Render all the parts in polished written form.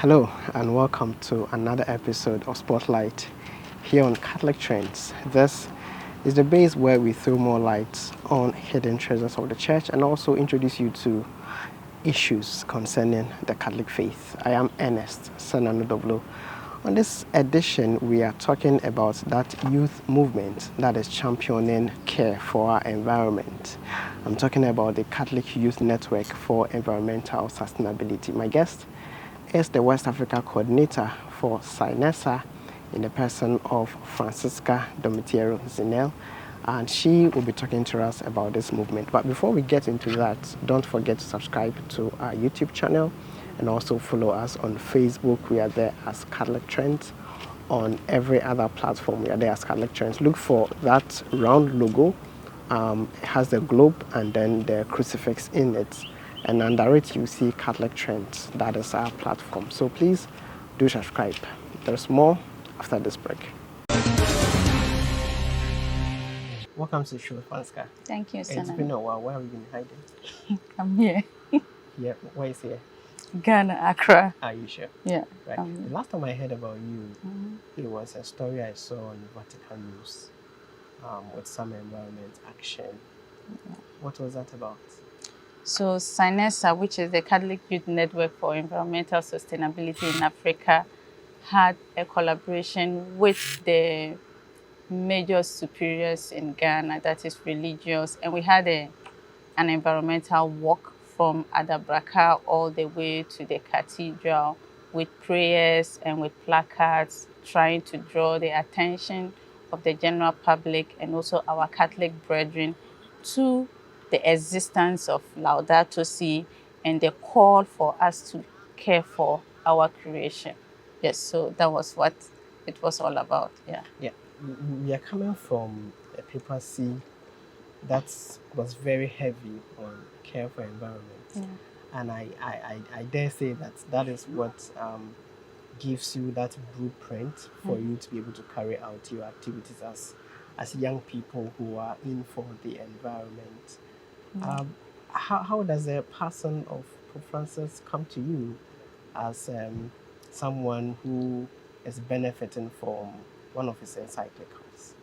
Hello and welcome to another episode of Spotlight here on Catholic Trends. This is the base where we throw more light on hidden treasures of the church and also introduce you to issues concerning the Catholic faith. I am Ernest Senanudoblo. On this edition, we are talking about that youth movement that is championing care for our environment. I'm talking about the Catholic Youth Network for Environmental Sustainability. My guest is the West Africa coordinator for CYNESA in the person of Francisca Dommetieru Ziniel, and she will be talking to us about this movement. But before we get into that, don't forget to subscribe to our YouTube channel and also follow us on Facebook. We are there as Catholic Trends. On every other platform, we are there as Catholic Trends. Look for that round logo. It has the globe and then the crucifix in it. And under it, you see Catholic Trends. That is our platform. So please do subscribe. There's more after this break. Welcome to the show, Francisca. Thank you, Sana. It's been a while. Where have you been hiding? I'm here. Yeah, where is here? Ghana, Accra. Are you sure? Yeah. Right. The last time I heard about you, it was a story I saw on Vatican News with some environment action. Yeah. What was that about? So CYNESA, which is the Catholic Youth Network for Environmental Sustainability in Africa, had a collaboration with the major superiors in Ghana, that is religious, and we had an environmental walk from Adabraka all the way to the cathedral with prayers and with placards trying to draw the attention of the general public and also our Catholic brethren to the existence of Laudato Si and the call for us to care for our creation. Yes, so that was what it was all about. Yeah. Yeah. We are coming from a papacy that was very heavy on care for environment. Yeah. And I dare say that is what gives you that blueprint for you to be able to carry out your activities as young people who are in for the environment. How does a person of Pope Francis come to you as someone who is benefiting from one of his encyclicals?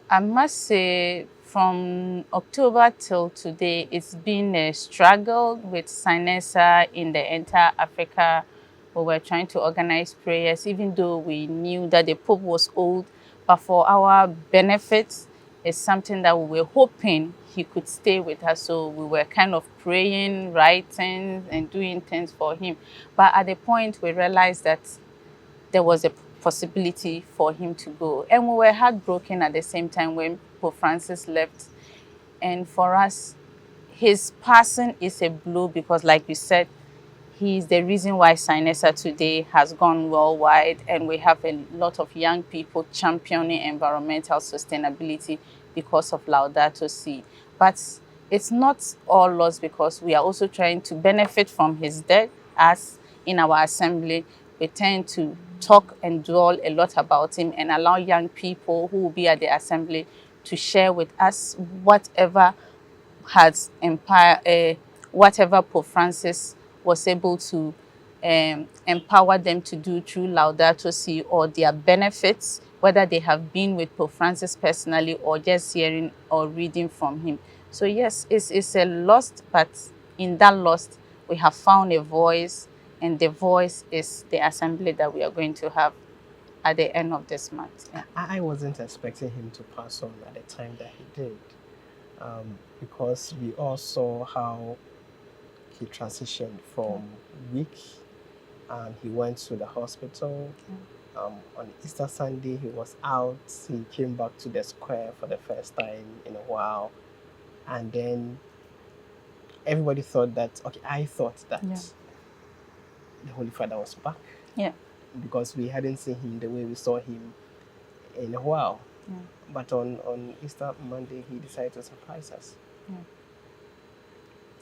I must say, from October till today, it's been a struggle with CYNESA in the entire Africa. We were trying to organize prayers, even though we knew that the Pope was old, but for our benefits, it's something that we were hoping he could stay with us. So we were kind of praying, writing, and doing things for him. But at the point, we realized that there was a possibility for him to go. And we were heartbroken at the same time when Pope Francis left. And for us, his passing is a blow because, like you said, he is the reason why CYNESA today has gone worldwide, and we have a lot of young people championing environmental sustainability because of Laudato Si. But it's not all lost because we are also trying to benefit from his death. As in our assembly, we tend to talk and dwell a lot about him and allow young people who will be at the assembly to share with us whatever has whatever Pope Francis was able to empower them to do through Laudato Si, or their benefits, whether they have been with Pope Francis personally or just hearing or reading from him. So yes, it's a lost, but in that lost, we have found a voice, and the voice is the assembly that we are going to have at the end of this month. Yeah. I wasn't expecting him to pass on at the time that he did, because we all saw how he transitioned from weak, and he went to the hospital. On Easter Sunday, he was out. He came back to the square for the first time in a while. And then everybody thought that, I thought that the Holy Father was back. Yeah. Because we hadn't seen him the way we saw him in a while. Yeah. But on Easter Monday, he decided to surprise us. Yeah.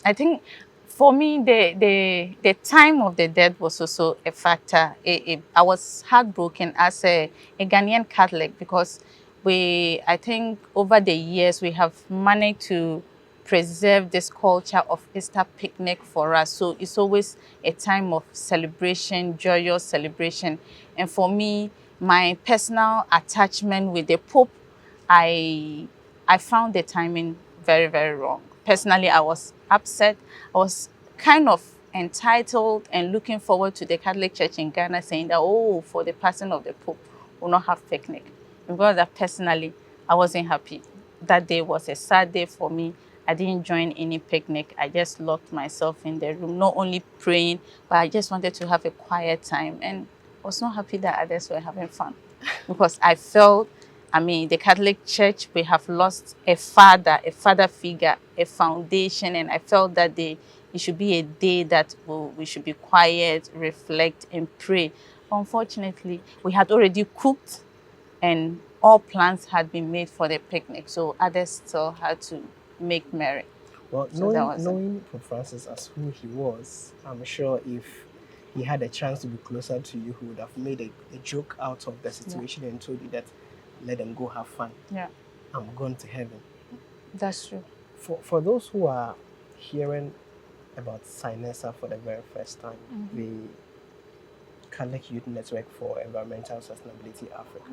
I think for me, the time of the death was also a factor. I was heartbroken as a Ghanaian Catholic because I think over the years, we have managed to preserve this culture of Easter picnic for us. So it's always a time of celebration, joyous celebration. And for me, my personal attachment with the Pope, I found the timing very, very wrong. Personally, I was upset. I was kind of entitled and looking forward to the Catholic Church in Ghana saying that, oh, for the passing of the Pope, we'll not have picnic. Because that personally, I wasn't happy. That day was a sad day for me. I didn't join any picnic. I just locked myself in the room, not only praying, but I just wanted to have a quiet time. And I was not happy that others were having fun because I felt, I mean, the Catholic Church, we have lost a father figure, a foundation, and I felt that it should be a day that we should be quiet, reflect, and pray. Unfortunately, we had already cooked and all plans had been made for the picnic, so others still had to make merry. Well, So that was it. knowing Pope Francis as who he was, I'm sure if he had a chance to be closer to you, he would have made a joke out of the situation and told you that let them go have fun. Yeah, I'm going to heaven. that's true. For those who are hearing about CYNESA for the very first time, the Catholic Youth Network for Environmental Sustainability Africa,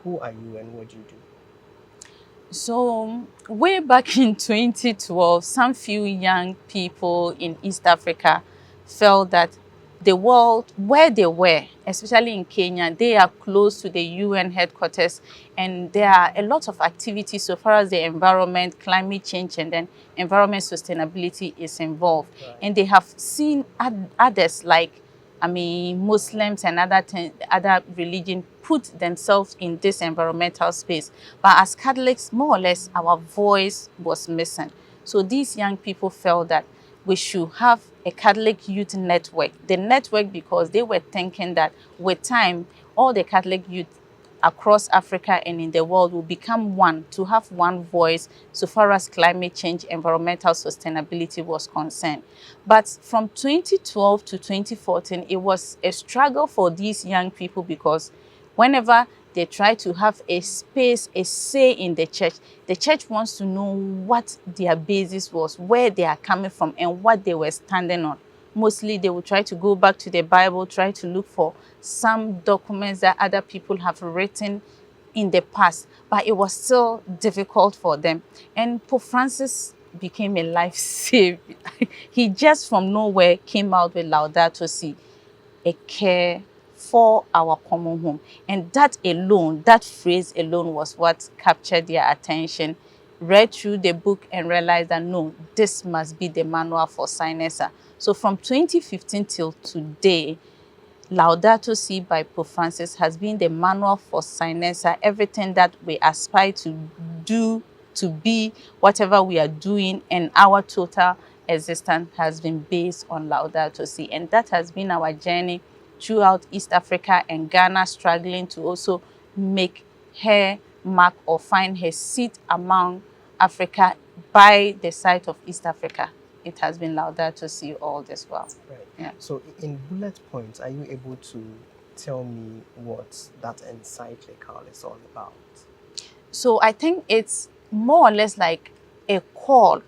who are you and what do you do? So way back in 2012, some few young people in East Africa felt that the world, where they were, especially in Kenya, they are close to the UN headquarters, and there are a lot of activities so far as the environment, climate change, and then environment sustainability is involved. Right. And they have seen others like, I mean, Muslims and other religion put themselves in this environmental space. But as Catholics, more or less, our voice was missing. So these young people felt that we should have a Catholic youth network. The network because they were thinking that with time, all the Catholic youth across Africa and in the world will become one, to have one voice so far as climate change, environmental sustainability was concerned. But from 2012 to 2014, it was a struggle for these young people because whenever they try to have a space, a say in the church wants to know what their basis was, where they are coming from, and what they were standing on. Mostly they will try to go back to the Bible, try to look for some documents that other people have written in the past, but it was still difficult for them. And Pope Francis became a lifesaver. He just from nowhere came out with Laudato Si, a care for our common home. And that alone, that phrase alone was what captured their attention. Read through the book and realized that no, this must be the manual for CYNESA. So from 2015 till today, Laudato Si by Pope Francis has been the manual for CYNESA. Everything that we aspire to do, to be, whatever we are doing, and our total existence has been based on Laudato Si. And that has been our journey throughout East Africa and Ghana, struggling to also make her mark or find her seat among Africa by the side of East Africa. It has been Laudato Si all this while. Right. Yeah. So in bullet points, are you able to tell me what that encyclical is all about? So I think it's more or less like a call,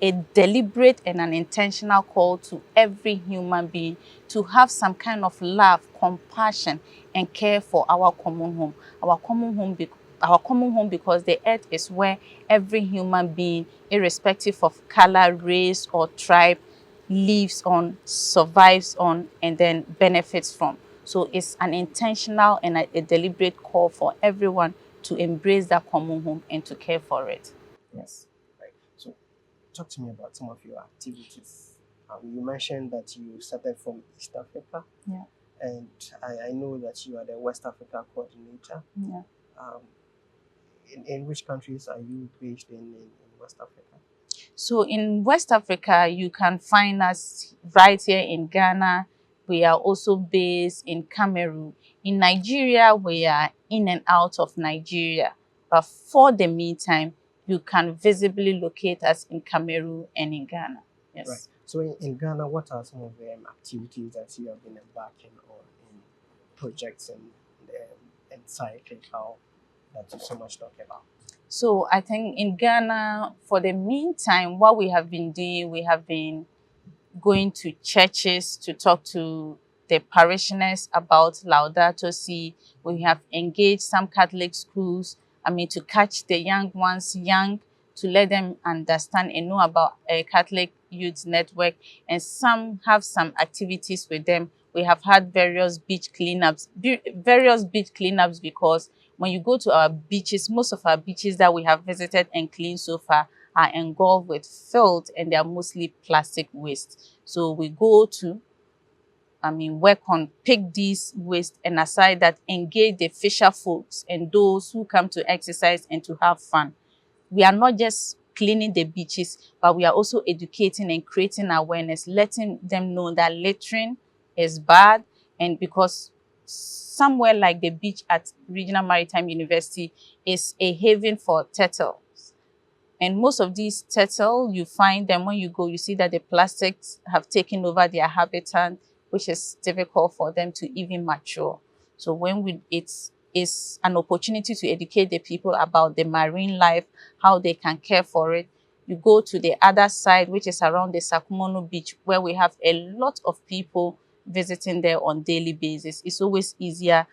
a deliberate and an intentional call to every human being to have some kind of love, compassion, and care for our common home. Our common home because the earth is where every human being, irrespective of color, race, or tribe, lives on, survives on, and then benefits from. So it's an intentional and a deliberate call for everyone to embrace that common home and to care for it. Yes. Right. So talk to me about some of your activities. You mentioned that you started from East Africa. Yeah. And I know that you are the West Africa coordinator. Yeah. In which countries are you based in West Africa? So in West Africa, you can find us right here in Ghana. We are also based in Cameroon. In Nigeria, we are in and out of Nigeria. But for the meantime, you can visibly locate us in Cameroon and in Ghana. Yes. Right. So in Ghana, what are some of the activities that you have been embarking on in projects and the encyclical that you so much talk about? So I think in Ghana, for the meantime, what we have been doing, we have been going to churches to talk to the parishioners about Laudato Si. We have engaged some Catholic schools, to catch the young ones young, to let them understand and know about a Catholic youth network, and some have some activities with them. We have had various beach cleanups, because when you go to our beaches, most of our beaches that we have visited and cleaned so far are engulfed with filth, and they are mostly plastic waste. So we go to, work on pick these waste, and aside that, engage the fisher folks and those who come to exercise and to have fun. We are not just cleaning the beaches, but we are also educating and creating awareness, letting them know that littering is bad. And because somewhere like the beach at Regional Maritime University is a haven for turtles, and most of these turtle, you find them when you go, you see that the plastics have taken over their habitat, which is difficult for them to even mature. So it's an opportunity to educate the people about the marine life, how they can care for it. You go to the other side, which is around the Sakumono Beach, where we have a lot of people visiting there on daily basis. It's always easier.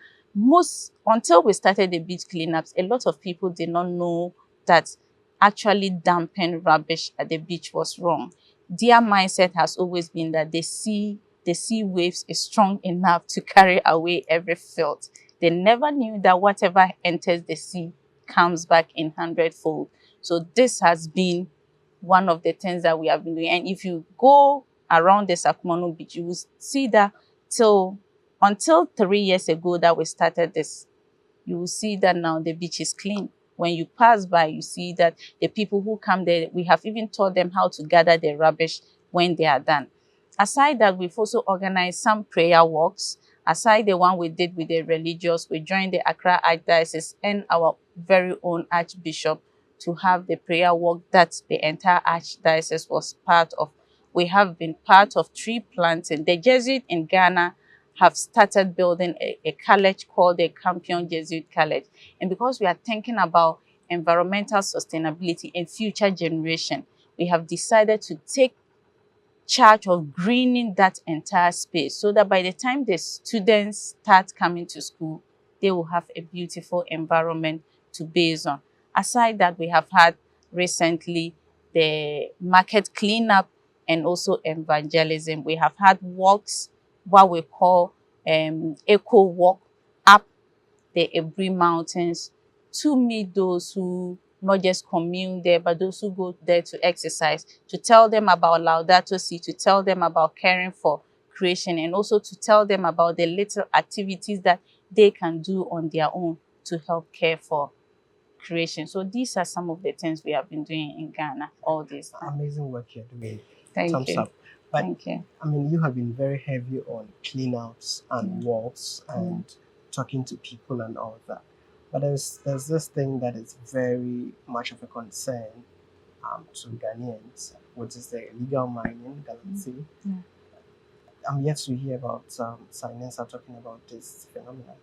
Until we started the beach cleanups, a lot of people did not know that actually dumping rubbish at the beach was wrong. Their mindset has always been that the sea waves is strong enough to carry away every filth. They never knew that whatever enters the sea comes back in hundredfold. So this has been one of the things that we have been doing. And if you go around the Sakumono Beach, you will see that until 3 years ago that we started this, you will see that now the beach is clean. When you pass by, you see that the people who come there, we have even taught them how to gather the rubbish when they are done. Aside that, we've also organized some prayer walks. Aside the one we did with the religious, we joined the Accra Archdiocese and our very own Archbishop to have the prayer walk that the entire Archdiocese was part of. We have been part of tree planting. The Jesuit in Ghana have started building a college called the Campion Jesuit College. And because we are thinking about environmental sustainability and future generation, we have decided to take charge of greening that entire space so that by the time the students start coming to school, they will have a beautiful environment to base on. Aside that, we have had recently the market cleanup and also evangelism. We have had walks, what we call eco walk up the Ebri Mountains, to meet those who not just commune there, but those who go there to exercise, to tell them about Laudato Si, to tell them about caring for creation, and also to tell them about the little activities that they can do on their own to help care for creation. So these are some of the things we have been doing in Ghana all this time. Amazing work you're doing. Thank Thumbs you. up. But Thank you. you have been very heavy on cleanups and walks and talking to people and all of that. But there's this thing that is very much of a concern to Ghanaians, which is the illegal mining, Galamsey. I'm yet to hear about CYNESA talking about this phenomenon.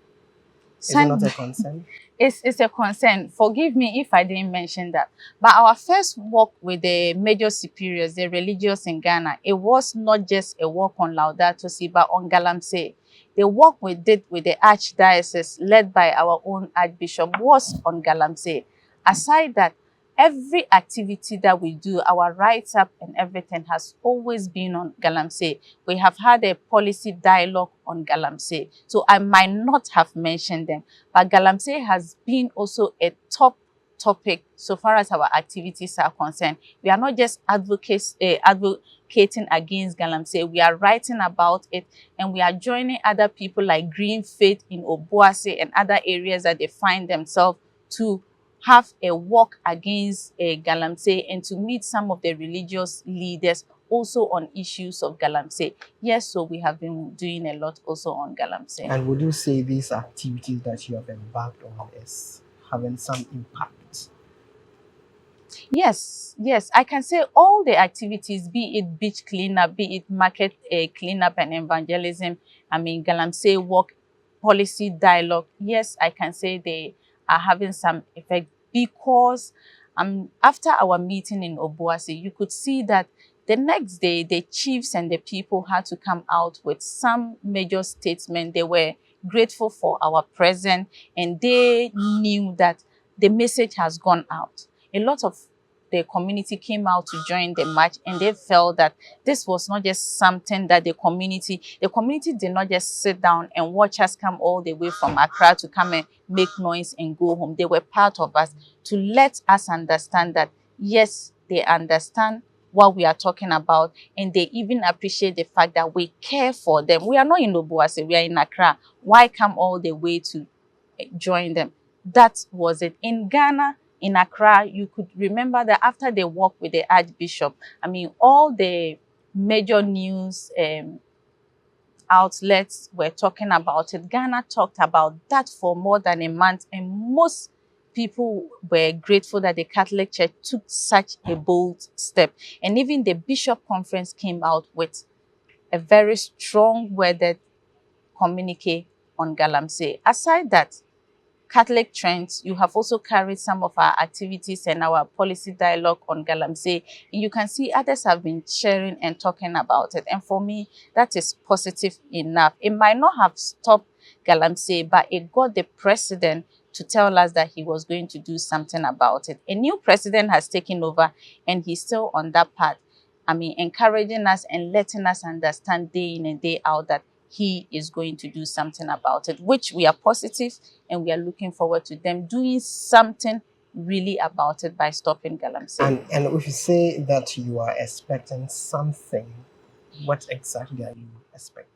Is it not a concern? It's a concern. Forgive me if I didn't mention that. But our first work with the major superiors, the religious in Ghana, it was not just a work on Laudato Si, but on Galamsey. The work we did with the Archdiocese, led by our own Archbishop, was on Galamsey. Aside that, every activity that we do, our write-up and everything has always been on Galamsey. We have had a policy dialogue on Galamsey. So I might not have mentioned them, but Galamsey has been also a top topic so far as our activities are concerned. We are not just advocating against Galamsey, we are writing about it, and we are joining other people like Green Faith in Obuasi and other areas that they find themselves to have a walk against Galamsey and to meet some of the religious leaders also on issues of Galamsey. Yes, so we have been doing a lot also on Galamsey. And would you say these activities that you have embarked on is having some impact? Yes, I can say all the activities, be it beach cleanup, be it market cleanup and evangelism, Galamsey walk, policy dialogue, yes, I can say they are having some effect. because after our meeting in Obuasi, you could see that the next day, the chiefs and the people had to come out with some major statement. They were grateful for our presence, and they knew that the message has gone out. A lot of the community came out to join the march, and they felt that this was not just something that the community did not just sit down and watch us come all the way from Accra to come and make noise and go home. They were part of us to let us understand that, yes, they understand what we are talking about, and they even appreciate the fact that we care for them. We are not in Obuasi, we are in Accra. Why come all the way to join them? That was it. In Ghana, in Accra, you could remember that after they walked with the Archbishop, I mean, all the major news outlets were talking about it. Ghana talked about that for more than a month, and most people were grateful that the Catholic Church took such a bold step. And even the Bishop Conference came out with a very strong-worded communique on Galamsey. Aside that, Catholic Trends, you have also carried some of our activities and our policy dialogue on Galamsey. And you can see others have been sharing and talking about it. And for me, that is positive enough. It might not have stopped Galamsey, but it got the president to tell us that he was going to do something about it. A new president has taken over, and he's still on that path. I mean, encouraging us and letting us understand day in and day out that he is going to do something about it, which we are positive, and we are looking forward to them doing something really about it by stopping Galamsey. And if you say that you are expecting something, what exactly are you expecting?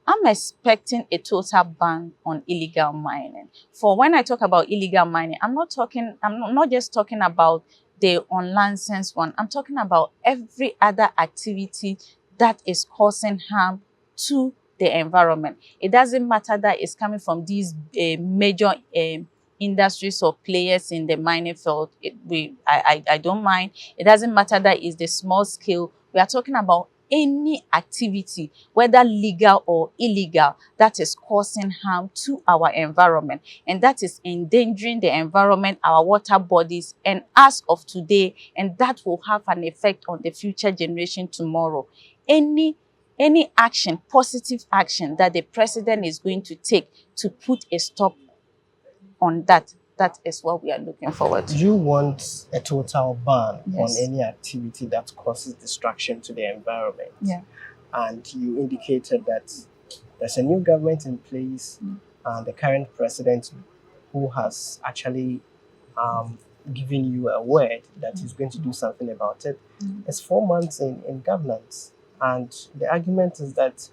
I'm expecting a total ban on illegal mining. For when I talk about illegal mining, I'm not just talking about the unlicensed one. I'm talking about every other activity that is causing harm to the environment. It doesn't matter that it's coming from these major industries or players in the mining field. I don't mind. It doesn't matter that it's the small scale. We are talking about any activity, whether legal or illegal, that is causing harm to our environment, and that is endangering the environment, our water bodies, and us of today, and that will have an effect on the future generation tomorrow. Any action, positive action that the president is going to take to put a stop on that, that is what we are looking forward to. You want a total ban on Yes. any activity that causes destruction to the environment. Yeah. And you indicated that there's a new government in place, and the current president who has actually given you a word that he's going to do something about it. It's 4 months in governance, and the argument is that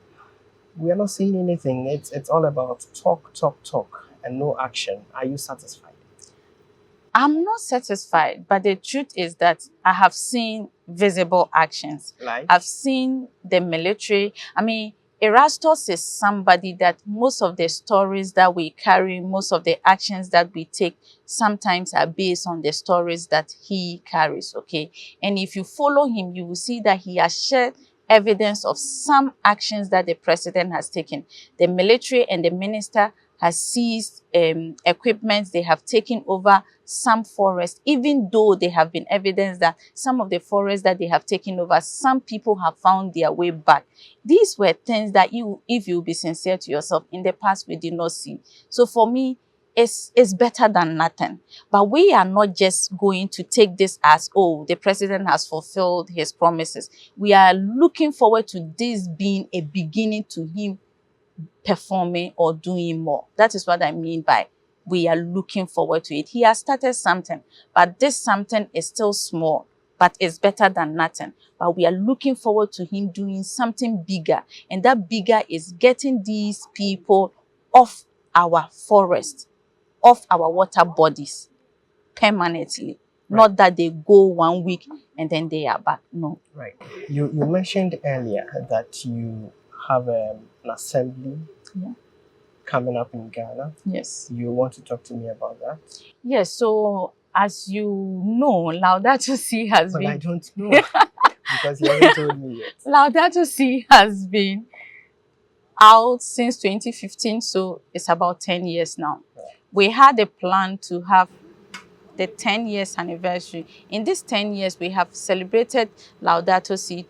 we are not seeing anything. It's all about talk, and no action. Are you satisfied? I'm not satisfied, but the truth is that I have seen visible actions. Like? I've seen the military. I mean, Erastus is somebody that most of the stories that we carry, most of the actions that we take, sometimes are based on the stories that he carries, okay? And if you follow him, you will see that he has shared evidence of some actions that the president has taken. The military and the minister has seized equipment. They have taken over some forests, even though there have been evidence that some of the forests that they have taken over, some people have found their way back. These were things that you, if you be sincere to yourself, in the past we did not see. So for me, it's better than nothing. But we are not just going to take this as, oh, the president has fulfilled his promises. We are looking forward to this being a beginning to him performing or doing more. That is what I mean by we are looking forward to it. He has started something, but this something is still small, but it's better than nothing. But we are looking forward to him doing something bigger, and that bigger is getting these people off our forest, off our water bodies permanently. Right. Not that they go 1 week and then they are back. No. Right. You mentioned earlier that you have an assembly coming up in Ghana. Yes. You want to talk to me about that? Yes. So as you know, Laudato Si has been. I don't know because you haven't told me yet. Laudato Si has been out since 2015, so it's about 10 years now. Right. We had a plan to have the 10 years anniversary. In these 10 years, we have celebrated Laudato Si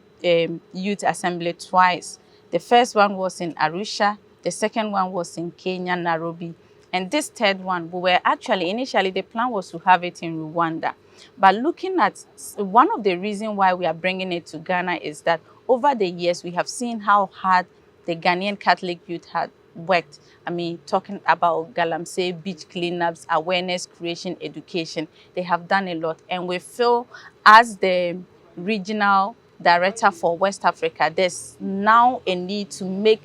Youth Assembly twice. The first one was in Arusha. The second one was in Kenya, Nairobi. And this third one, we were actually, initially the plan was to have it in Rwanda. But looking at one of the reasons why we are bringing it to Ghana is that over the years, we have seen how hard the Ghanaian Catholic youth had worked. I mean, talking about Galamsey, beach cleanups, awareness, creation, education. They have done a lot. And we feel as the regional director for West Africa, there's now a need to make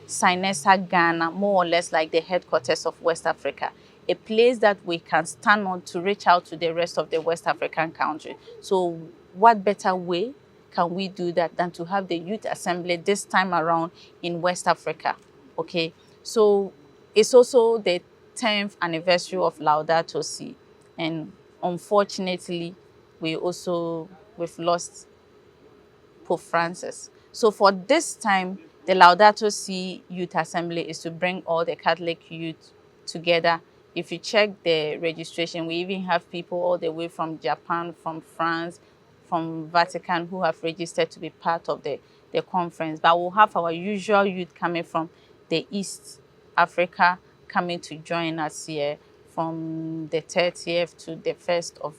CYNESA Ghana more or less like the headquarters of West Africa, a place that we can stand on to reach out to the rest of the West African country. So what better way can we do that than to have the Youth Assembly this time around in West Africa? Okay, so it's also the 10th anniversary of Laudato Si, and unfortunately, we've lost Pope Francis. So for this time, the Laudato Si Youth Assembly is to bring all the Catholic youth together. If you check the registration, we even have people all the way from Japan, from France, from Vatican who have registered to be part of the conference. But we'll have our usual youth coming from the East Africa coming to join us here from the 30th to the 1st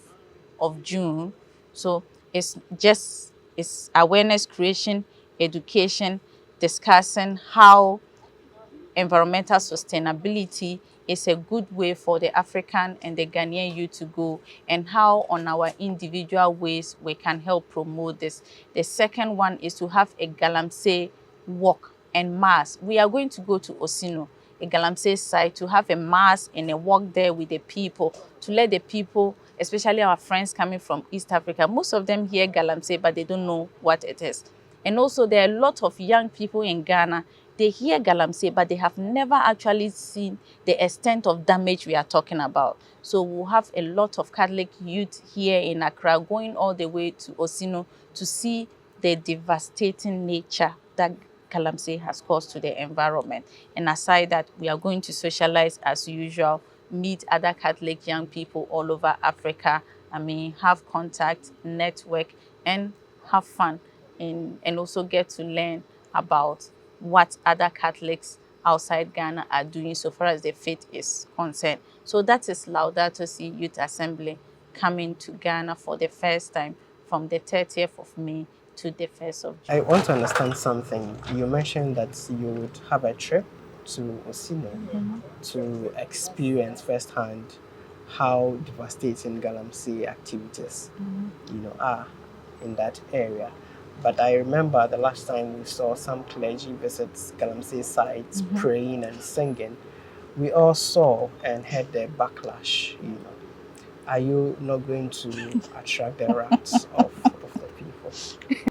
of June. So it's awareness creation, education, discussing how environmental sustainability is a good way for the African and the Ghanaian youth to go, and how on our individual ways we can help promote this. The second one is to have a Galamsey walk and mass. We are going to go to Osino, a Galamsey site, to have a mass and a walk there with the people, to let the people, especially our friends coming from East Africa, most of them hear Galamsey, but they don't know what it is. And also there are a lot of young people in Ghana, they hear Galamsey, but they have never actually seen the extent of damage we are talking about. So we'll have a lot of Catholic youth here in Accra going all the way to Osino to see the devastating nature that Galamsey has caused to the environment. And aside that, we are going to socialize as usual, meet other Catholic young people all over Africa. I mean, have contact, network, and have fun, and also get to learn about what other Catholics outside Ghana are doing so far as the faith is concerned. So that is Laudato Si Youth Assembly coming to Ghana for the first time from the 30th of May to the 1st of June. I want to understand something. You mentioned that you would have a trip to Osino to experience firsthand how devastating Galamsey activities are in that area. But I remember the last time we saw some clergy visit Galamsey sites, praying and singing, we all saw and heard the backlash. Are you not going to attract the wrath of the people?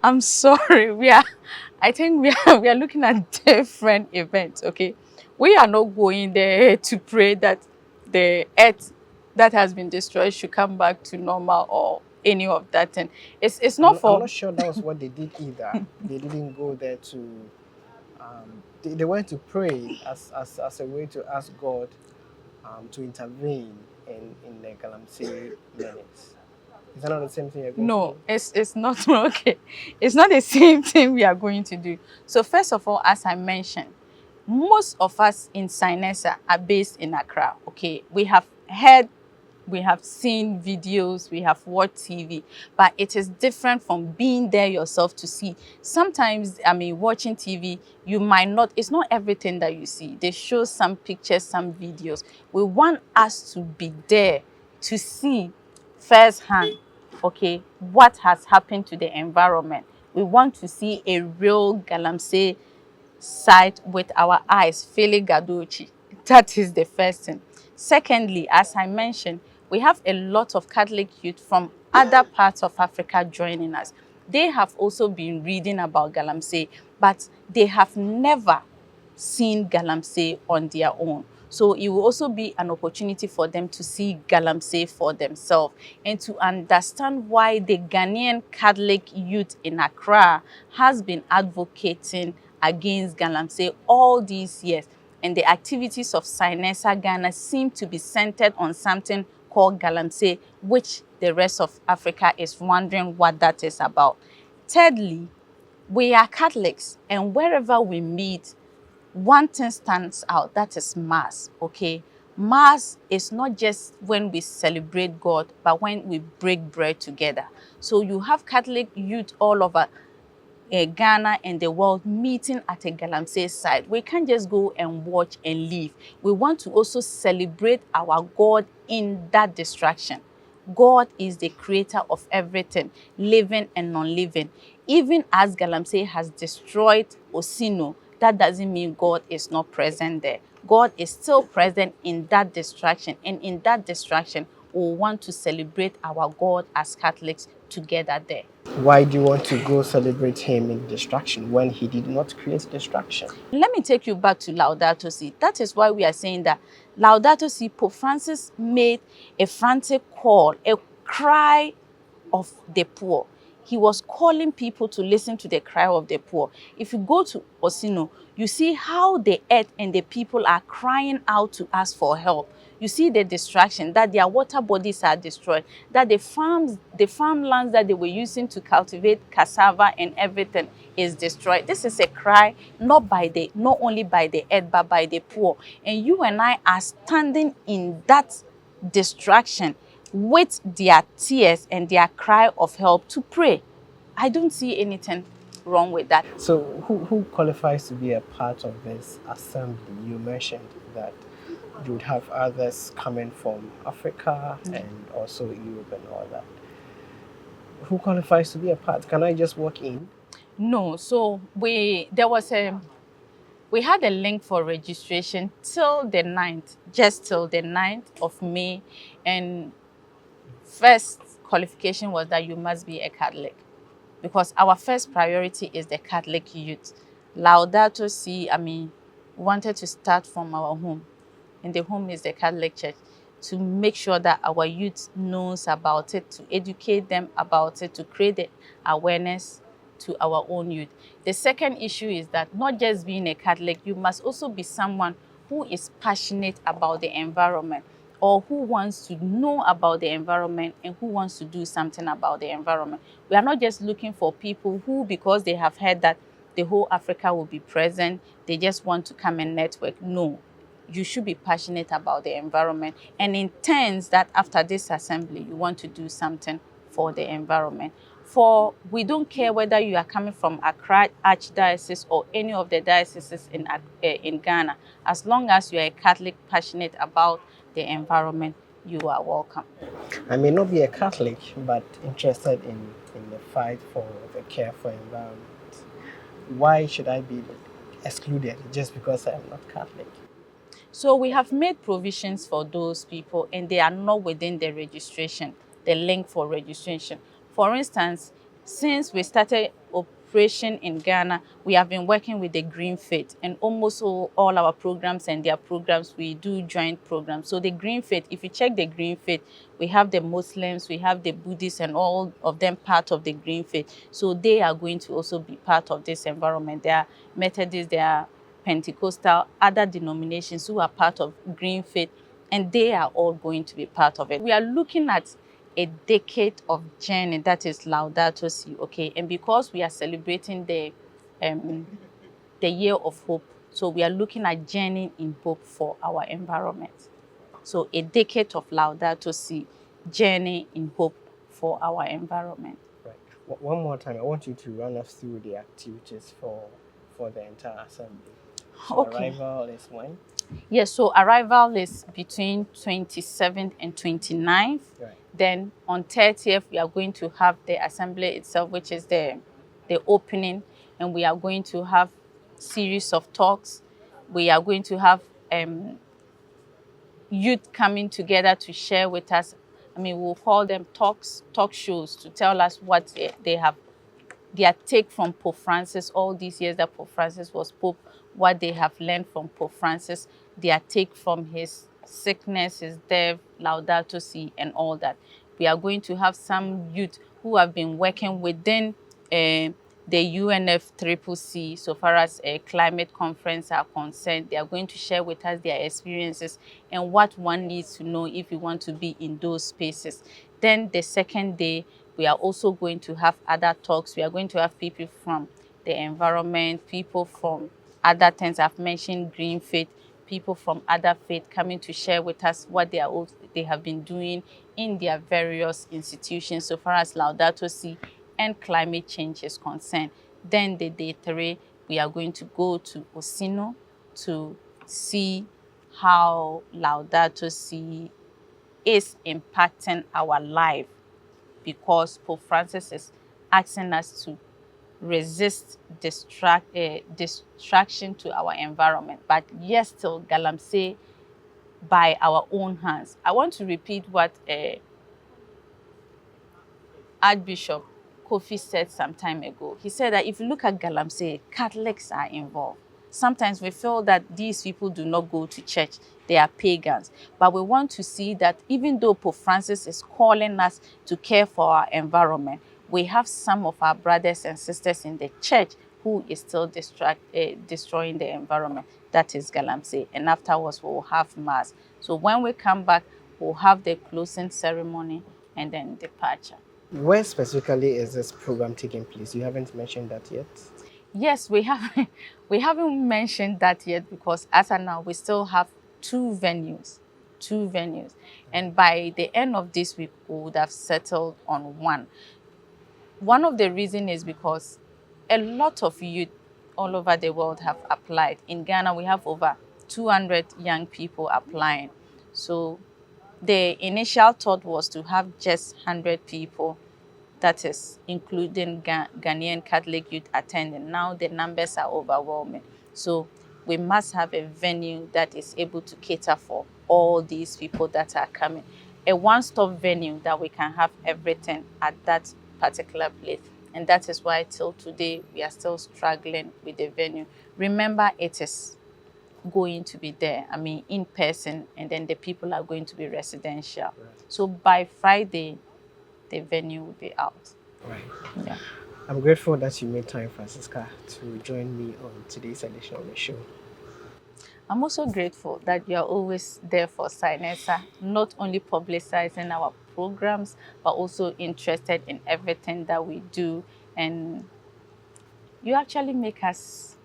I'm sorry, I think we are looking at different events. Okay, we are not going there to pray that the earth that has been destroyed should come back to normal or any of that. And it's not I'm for. not sure that was what they did either. They didn't go there to. They went to pray as a way to ask God to intervene in the Galamsey minutes. Is that not the same thing you're going to do? It's not okay. It's not the same thing we are going to do. So first of all, as I mentioned, most of us in CYNESA are based in Accra. Okay, we have heard, we have seen videos, we have watched TV, but it is different from being there yourself to see. Sometimes, I mean, watching TV, you might not, it's not everything that you see. They show some pictures, some videos. We want us to be there to see firsthand, okay, what has happened to the environment. We want to see a real Galamsey site with our eyes, Fele Gaduchi. That is the first thing. Secondly, as I mentioned, we have a lot of Catholic youth from other parts of Africa joining us. They have also been reading about Galamsey, but they have never seen Galamsey on their own. So it will also be an opportunity for them to see Galamsey for themselves and to understand why the Ghanaian Catholic youth in Accra has been advocating against Galamsey all these years. And the activities of CYNESA Ghana seem to be centered on something called Galamsey, which the rest of Africa is wondering what that is about. Thirdly, we are Catholics, and wherever we meet, one thing stands out, that is Mass, okay? Mass is not just when we celebrate God, but when we break bread together. So you have Catholic youth all over Ghana and the world meeting at a Galamsey site. We can't just go and watch and leave. We want to also celebrate our God in that distraction. God is the creator of everything, living and non-living. Even as Galamsey has destroyed Osino, that doesn't mean God is not present there. God is still present in that distraction, and in that distraction, we want to celebrate our God as Catholics together there. Why do you want to go celebrate him in distraction when he did not create distraction? Let me take you back to Laudato Si. That is why we are saying that Laudato Si, Pope Francis made a frantic call, a cry of the poor. He was calling people to listen to the cry of the poor. If you go to Osino, you see how the earth and the people are crying out to us for help. You see the distraction, that their water bodies are destroyed, that the farmlands that they were using to cultivate cassava and everything is destroyed. This is a cry not only by the earth, but by the poor. And you and I are standing in that distraction with their tears and their cry of help to pray. I don't see anything wrong with that. So who qualifies to be a part of this assembly? You mentioned that you would have others coming from Africa and also Europe and all that. Who qualifies to be a part? Can I just walk in? No, so we had a link for registration till the 9th, just till the 9th of May, and first qualification was that you must be a Catholic, because our first priority is the Catholic youth. Laudato Si, wanted to start from our home, and the home is the Catholic Church, to make sure that our youth knows about it, to educate them about it, to create the awareness to our own youth. The second issue is that not just being a Catholic, you must also be someone who is passionate about the environment, or who wants to know about the environment and who wants to do something about the environment. We are not just looking for people who, because they have heard that the whole Africa will be present, they just want to come and network. No, you should be passionate about the environment and intends that after this assembly, you want to do something for the environment. For we don't care whether you are coming from Accra Archdiocese or any of the dioceses in Ghana. As long as you are a Catholic passionate about the environment, you are welcome. I may not be a Catholic, but interested in the fight for the care for environment. Why should I be excluded just because I am not Catholic? So we have made provisions for those people, and they are not within the registration, the link for registration. For instance, since we started operation in Ghana, we have been working with the Green Faith, and almost all our programs and their programs, we do joint programs. So the Green Faith, if you check the Green Faith, we have the Muslims, we have the Buddhists, and all of them part of the Green Faith. So they are going to also be part of this environment. They are Methodists, they are Pentecostal, other denominations who are part of Green Faith, and they are all going to be part of it. We are looking at a decade of journey, that is Laudato Si, okay? And because we are celebrating the year of hope, so we are looking at journey in hope for our environment. So a decade of Laudato Si, journey in hope for our environment. Right. One more time, I want you to run us through the activities for the entire assembly. So Okay. Arrival is when? Yes, so arrival is between 27th and 29th. Right. Then on 30th, we are going to have the assembly itself, which is the opening, and we are going to have series of talks. We are going to have youth coming together to share with us. We'll call them talk shows, to tell us what they have, their take from Pope Francis, all these years that Pope Francis was Pope, what they have learned from Pope Francis, their take from his sickness, his death, Laudato Si, and all that. We are going to have some youth who have been working within the the UNFCCC, so far as a climate conference are concerned. They are going to share with us their experiences and what one needs to know if you want to be in those spaces. Then the second day, we are also going to have other talks. We are going to have people from the environment, people from other things. I've mentioned green faith, people from other faith coming to share with us what they have been doing in their various institutions so far as Laudato Si and climate change is concerned. Then the day 3, we are going to go to Osino to see how Laudato Si is impacting our life, because Pope Francis is asking us to resist distraction to our environment, but yes, still Galamsey by our own hands. I want to repeat what Archbishop Kofi said some time ago. He said that if you look at Galamsey, Catholics are involved. Sometimes we feel that these people do not go to church, they are pagans. But we want to see that even though Pope Francis is calling us to care for our environment, we have some of our brothers and sisters in the church who is still destroying the environment. That is Galamsey. And afterwards, we'll have Mass. So when we come back, we'll have the closing ceremony and then departure. Where specifically is this program taking place? You haven't mentioned that yet. Yes, we have. We haven't mentioned that yet because as of now, we still have two venues, and by the end of this week, we would have settled on one. One of the reasons is because a lot of youth all over the world have applied. In Ghana, we have over 200 young people applying. So the initial thought was to have just 100 people, that is including Ghanaian Catholic youth attending. Now the numbers are overwhelming. So we must have a venue that is able to cater for all these people that are coming. A one-stop venue that we can have everything at that particular place. And that is why till today we are still struggling with the venue. Remember, it is going to be there, I mean, in person, and then the people are going to be residential. Right. So by Friday, the venue will be out. Right. Yeah. I'm grateful that you made time, Francisca, to join me on today's edition of the show. I'm also grateful that you're always there for CYNESA, not only publicizing our programs, but also interested in everything that we do. And you actually make us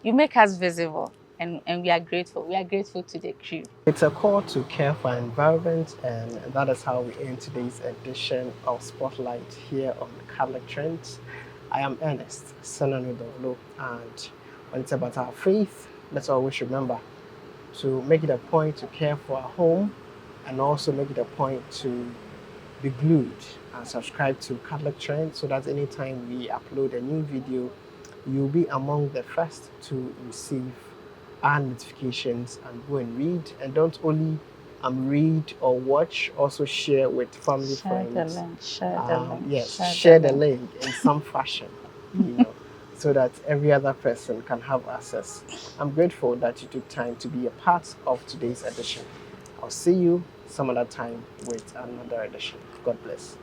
visible. And we are grateful. We are grateful to the crew. It's a call to care for our environment, and that is how we end today's edition of Spotlight here on Catholic Trends. I am Ernest Senanudolo, and when it's about our faith, let's always remember to make it a point to care for our home, and also make it a point to be glued and subscribe to Catholic Trends so that anytime we upload a new video, you'll be among the first to receive our notifications and go and read. And don't only read or watch, also share with family, friends. Share the link in some fashion, so that every other person can have access. I'm grateful that you took time to be a part of today's edition. I'll see you some other time with another edition. God bless.